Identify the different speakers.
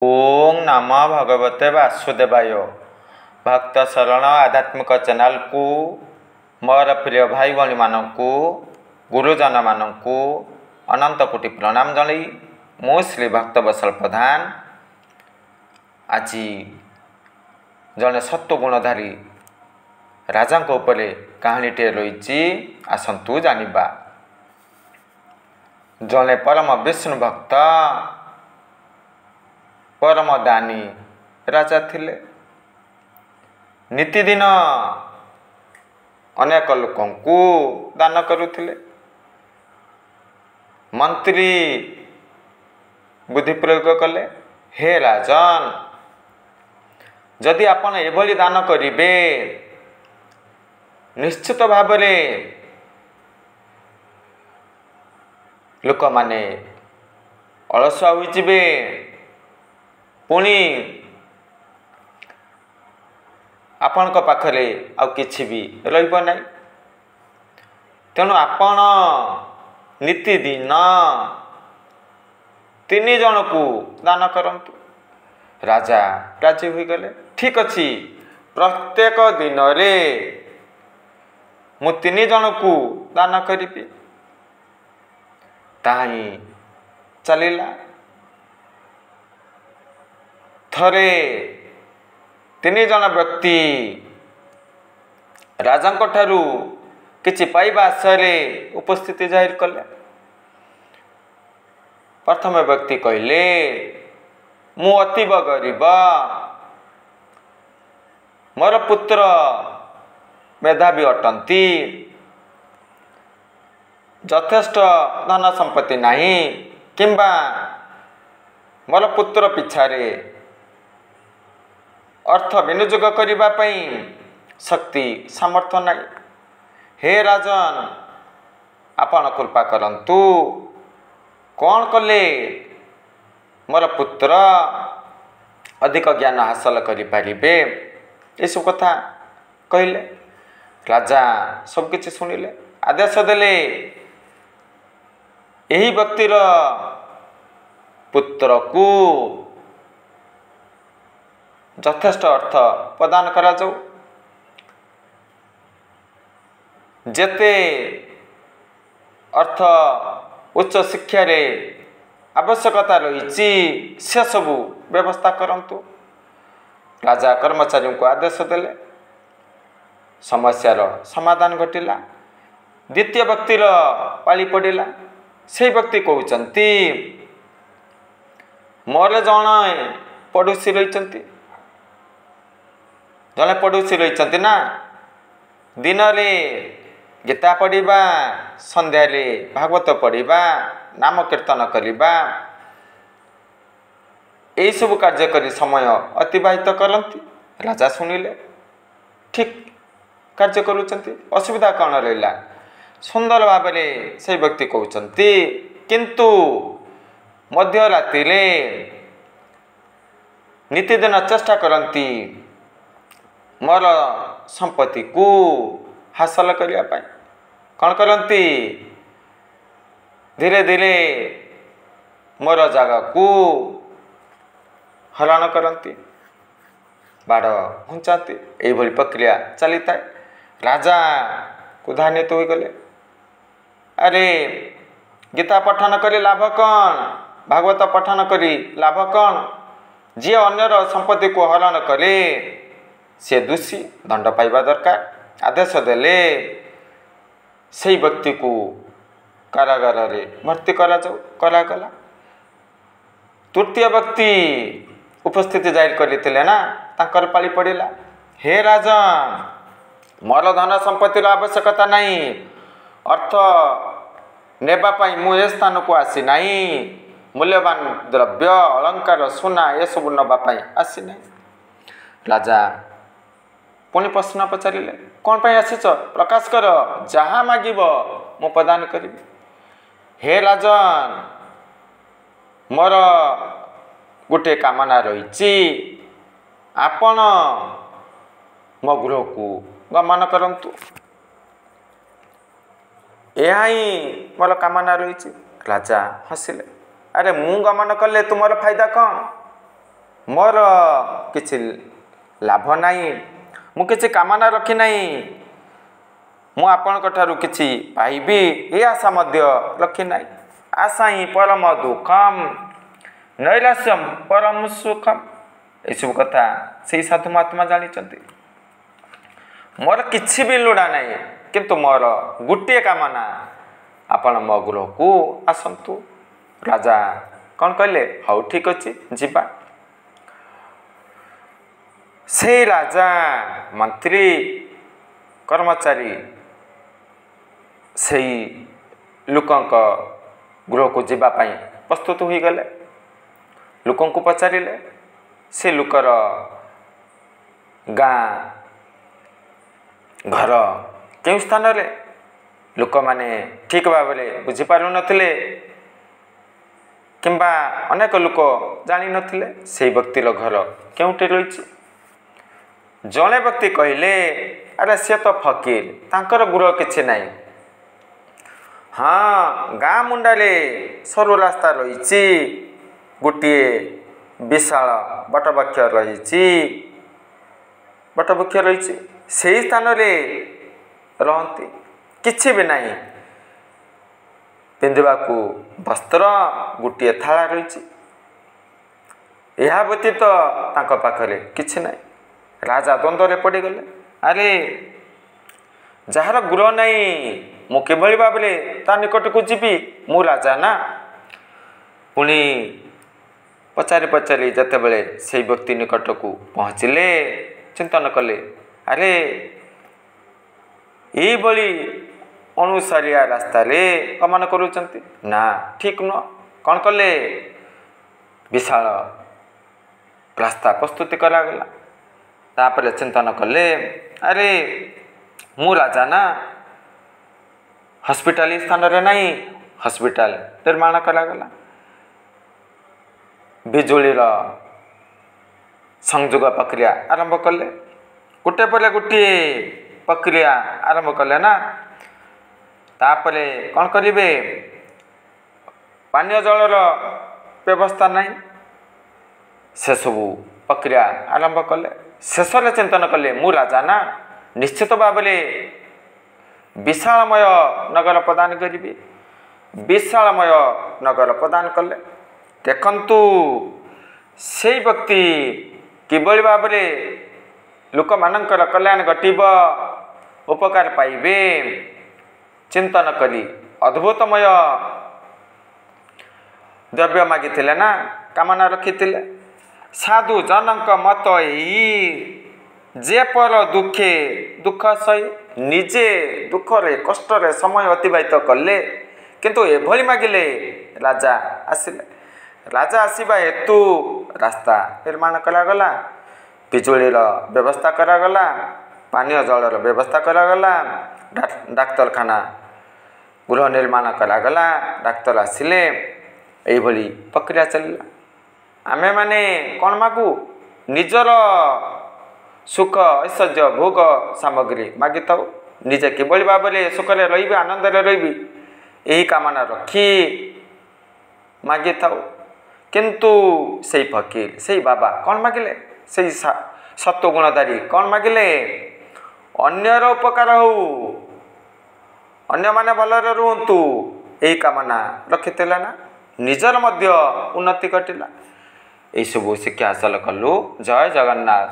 Speaker 1: ओम नमः भगवते वासुदेवाय। भक्त शरण आध्यात्मिक चैनल को मोर प्रिय भाई भाई मानू गुरुजन मानू अनंत कोटि प्रणाम जनाई मु श्री भक्त बसल प्रधान आज जड़े सत्वगुणधारी राजा उपरे कहानी टे रही आसतु जानिबा। जड़े परम विष्णु भक्त परम दानी राजा थिले। नितिदिन अनेक लोकंकु दान करुथिले। मंत्री बुद्धि प्रयोग कले, हे राजन जदि आपण एभली दान करिवे निश्चित भाव लोक माने अलसुआ होइजिबे, पुणी आपण पाखरे आउ किछि भी रहिब नाही। तेणु आपण नितिदिन 3 जन को दान करंतु। राजा राजी होई गले। ठीक अछि, प्रत्येक दिन रे मु 3 जन को दान करिबी। ताही चलिला। थरे 3 जन व्यक्ति राजा ठारू किछि पाइबा आशारे उपस्थिति जाहिर कले। प्रथम व्यक्ति कहले, मु अतीब गरीब, मोर पुत्र मेधावी अटंती, यथेष्ट धन संपत्ति नहीं, किंबा मोर पुत्र पिछारे अर्थ विनियोग करिबा पई शक्ति सामर्थ्य नहीं। हे राजन आपण कृपा करंतु, कौन कले मोर पुत्र अधिक ज्ञान हासिल करि पारिबे, ए सब कथा कहले। राजा सब किछि सुनिले, आदेश देले एही व्यक्तिर पुत्र को यथेष्ट अर्थ प्रदान करा जाऊ। जेते अर्थ उच्च शिक्षा रे आवश्यकता रही से सबू व्यवस्था करंतु। राजा कर्मचारी को आदेश देले। समस्यार समाधान घटिला। द्वितीय व्यक्तिर पाली पड़िला। से व्यक्ति कहउचंती, मोर जणे पड़ोसी रहिचंती, जड़े पड़ोसी रही ना, दिन रे गीता पढ़ा, संध्या रे भागवत पढ़ा, नाम कीर्तन करवा, यही सब कार्य करी समय अतिबाहित करती। राजा शुणिले, ठीक कार्य करुचंती, असुविधा कौन रहा। सुंदर भाव से व्यक्ति कहते, किंतु मध्य राति नितिदिन चेष्टा करती मोर संपत्ति को हासिल करने। कौन करती, धीरे धीरे मोर जगह को हरण करती, बाड़ घुंचाती। यही प्रक्रिया चली था। राजा क्रोधान्वित हो गले। अरे गीता पठन करी लाभ कौन, भागवत पठन करी लाभ कौन, जी अन्यर संपत्ति को हरण करे से दोषी, दंड पाइबा दरकार। आदेश देले से व्यक्ति को कारागार रे भर्ती करागला। तृतीय व्यक्ति उपस्थिति जाहिर करते ना, तांकर पाली पड़िला। हे राजन मोर धन संपत्तिर आवश्यकता नहीं, अर्थ नेबा पाई मु ए स्थान को आसी नहीं, मूल्यवान द्रव्य अलंकार सुना ये सब नबा पाई आसी नहीं। राजा पुणी प्रश्न पचारे, कौन पाई आसीच, प्रकाश कर, जहाँ मागिब मु प्रदान करी। हे राजन मोर गोटे कामना रही, आपण मो गृह को गमन करंतु, यह ही मोर कामना रही। राजा हसिले, अरे मु गमन कले तुमर फायदा कौन, मोर किछि लाभ नाही, मु किछि कामना रखी नाही, मु आपणक ठारू किछि पाइबी ए आशा मध्य रखी नाही। आशा ही परम दुखम नैराश्यम परम सुखम। एसबू कथा से साधु महात्मा जानी। मोर किछि भी लोड़ा नहीं, किंतु मोर गोटे कामना आपण मो गृह को आसतु। राजा कौन कहले, हाउ ठीक अच्छे जीवा। से राजा मंत्री कर्मचारी से लोकंक गृह को जीवाई प्रस्तुत हो गले। लोकों को पचारे से लोकर गाँ घर के स्थान रे लोक माने ठीक भाव में बुझीपार नथिले किंबा अनेक लोक जानी नथिले से व्यक्तिर घर केउटे रही। जड़े व्यक्ति कहले, अरे सी तो फकीर, तांकर गृह किछि नहीं। हाँ, गाँ मुंडारे सरू रास्ता रही, गोटे विशाल बटवृक्ष रही, बटवृक्ष रही, से स्थान रे रहती, किछि भी नहीं। पिंधिबाकू वस्त्र गोटे थाला रही, यह व्यतीत तांको पाखरे किछि नहीं। राजा द्वंद्व पड़गले, अरे जार गृह नहीं मु किभली भाव ता निकट को जीवी, मु राजा ना। पुणी पचारि पचारि जिते बड़े से व्यक्ति निकट को पहुँचले, चिंतन कले, अरे ये बड़ी अनुसारिया रास्ता रे गमन करुचंती ना, ठीक नुह। कौन कले, विशाल रास्ता प्रस्तुति करागला। तापर चिंतन कले, अरे मु राजा ना, हॉस्पिटल स्थान रे नहीं, हॉस्पिटल निर्माण करागला। बिजुली संयोग प्रक्रिया आरंभ कले, गोटे पर गोटे प्रक्रिया आरंभ कले ना। तापरे कौन करिवे, पानीय जलर व्यवस्था नहीं, से सबू प्रक्रिया आरंभ कले। शेष चिंतन कले, मु राजा ना, निश्चित भाव विशालमय नगर प्रदान करी। विशालमय नगर प्रदान कले। देखंतु से व्यक्ति किभली भाव लोक मानकर कल्याण घटिब, उपकार पाइबे, चिंतन करी अद्भुतमय द्रव्य मागिथिले ना, कामना रखिथिले। साधु जनक मत जे पर दुखे दुख सही, निजे दुख रे कष्ट रे समय अतिबाहित कले, किंतु एभली मागिले राजा आसिले। राजा आसीबा हेतु रास्ता निर्माण करागला, बिजुलीर व्यवस्था करागला, पानीय जलर व्यवस्था करागला, डाक्तरखाना गृह निर्माण करागला, डाक्तर आसिले, एभली प्रक्रिया चलिला। आमे माने कौन मागू, निजर सुख ऐश्वर्य भोग सामग्री मागी थाऊ, निजे किभली भाव में सुख रही, आनंद रही, यही कामना रखी मागी थाऊ। किंतु से फकीर, से बाबा कौन मागिले, से सत्वगुणधारी कौन मागिले, अन्यर उपकार हो, अन्य माने भलरे रुहतु, यही कामना रखिथिला ना, निजर मध्य उन्नति घटिला। यही सब शिक्षा हासिल कलु। जय जगन्नाथ।